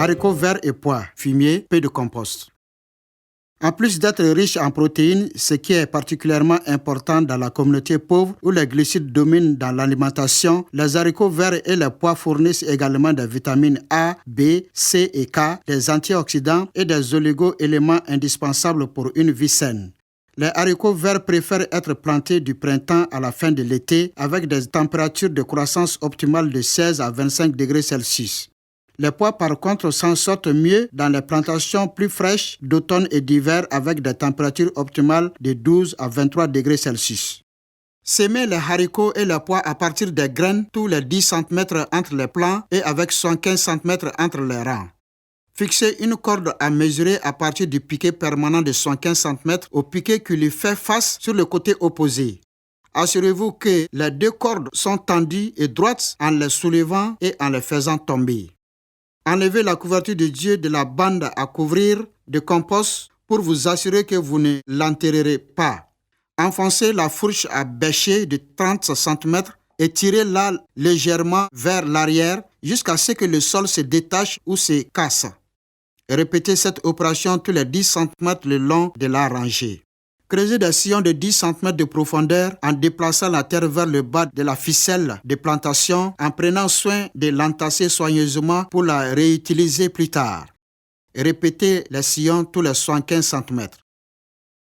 haricots verts et pois, fumier, peu de compost. En plus d'être riche en protéines, ce qui est particulièrement important dans la communauté pauvre où les glucides dominent dans l'alimentation, les haricots verts et les pois fournissent également des vitamines A, B, C et K, des antioxydants et des oligo-éléments indispensables pour une vie saine. Les haricots verts préfèrent être plantés du printemps à la fin de l'été avec des températures de croissance optimales de 16 à 25 degrés Celsius. Les pois, par contre, s'en sortent mieux dans les plantations plus fraîches d'automne et d'hiver avec des températures optimales de 12 à 23 degrés Celsius. Semer les haricots et les pois à partir des graines tous les 10 cm entre les plants et avec 115 cm entre les rangs. Fixez une corde à mesurer à partir du piquet permanent de 115 cm au piquet qui lui fait face sur le côté opposé. Assurez-vous que les deux cordes sont tendues et droites en les soulevant et en les faisant tomber. Enlevez la couverture de Dieu de la bande à couvrir de compost pour vous assurer que vous ne l'enterrerez pas. Enfoncez la fourche à bêcher de 30 cm et tirez-la légèrement vers l'arrière jusqu'à ce que le sol se détache ou se casse. Répétez cette opération tous les 10 cm le long de la rangée. Creusez des sillons de 10 cm de profondeur en déplaçant la terre vers le bas de la ficelle de plantation en prenant soin de l'entasser soigneusement pour la réutiliser plus tard. Répétez les sillons tous les 75 cm.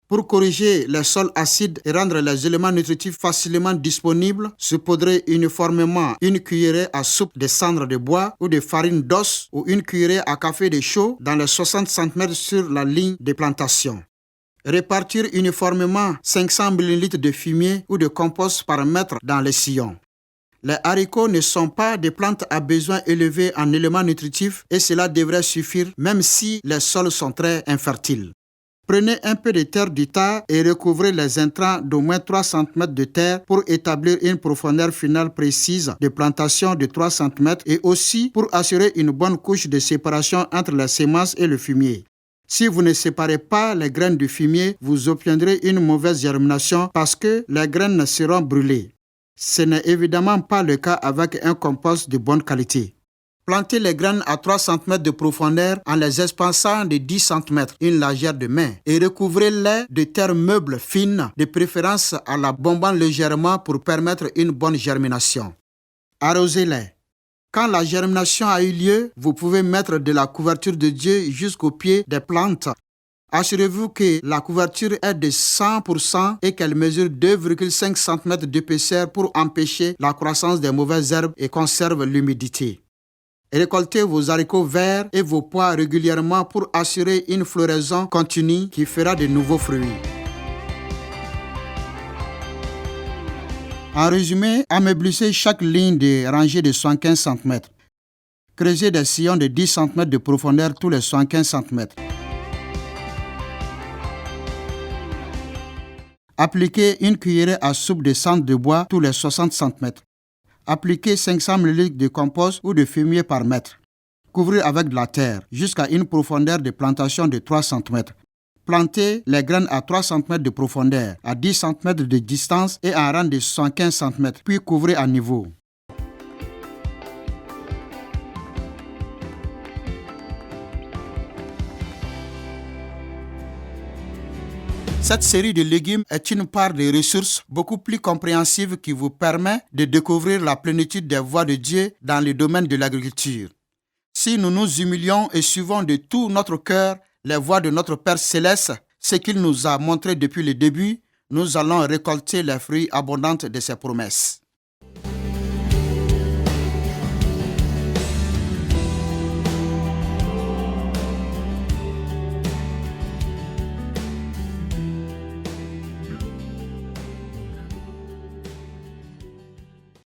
Pour corriger les sols acides et rendre les éléments nutritifs facilement disponibles, saupoudrez uniformément une cuillerée à soupe de cendre de bois ou de farine d'os ou une cuillerée à café de chaux dans les 60 cm sur la ligne de plantation. Répartir uniformément 500 ml de fumier ou de compost par mètre dans les sillons. Les haricots ne sont pas des plantes à besoin élevé en éléments nutritifs et cela devrait suffire même si les sols sont très infertiles. Prenez un peu de terre du tas et recouvrez les intrants d'au moins 3 cm de terre pour établir une profondeur finale précise de plantation de 3 cm et aussi pour assurer une bonne couche de séparation entre les semences et le fumier. Si vous ne séparez pas les graines du fumier, vous obtiendrez une mauvaise germination parce que les graines seront brûlées. Ce n'est évidemment pas le cas avec un compost de bonne qualité. Plantez les graines à 3 cm de profondeur en les espaçant de 10 cm, une largeur de main, et recouvrez-les de terre meuble fine, de préférence à la bombant légèrement pour permettre une bonne germination. Arrosez-les. Quand la germination a eu lieu, vous pouvez mettre de la couverture de Dieu jusqu'au pied des plantes. Assurez-vous que la couverture est de 100% et qu'elle mesure 2,5 cm d'épaisseur pour empêcher la croissance des mauvaises herbes et conserve l'humidité. Récoltez vos haricots verts et vos pois régulièrement pour assurer une floraison continue qui fera de nouveaux fruits. En résumé, ameublissez chaque ligne de rangée de 75 cm. Creusez des sillons de 10 cm de profondeur tous les 75 cm. Appliquez une cuillerée à soupe de cendre de bois tous les 60 cm. Appliquez 500 ml de compost ou de fumier par mètre. Couvrez avec de la terre jusqu'à une profondeur de plantation de 3 cm. Plantez les graines à 3 cm de profondeur, à 10 cm de distance et à un rang de 75 cm, puis couvrez à niveau. Cette série de légumes est une part des ressources beaucoup plus compréhensive qui vous permet de découvrir la plénitude des voies de Dieu dans le domaine de l'agriculture. Si nous nous humilions et suivons de tout notre cœur les voies de notre Père Céleste, ce qu'il nous a montré depuis le début, nous allons récolter les fruits abondants de ses promesses.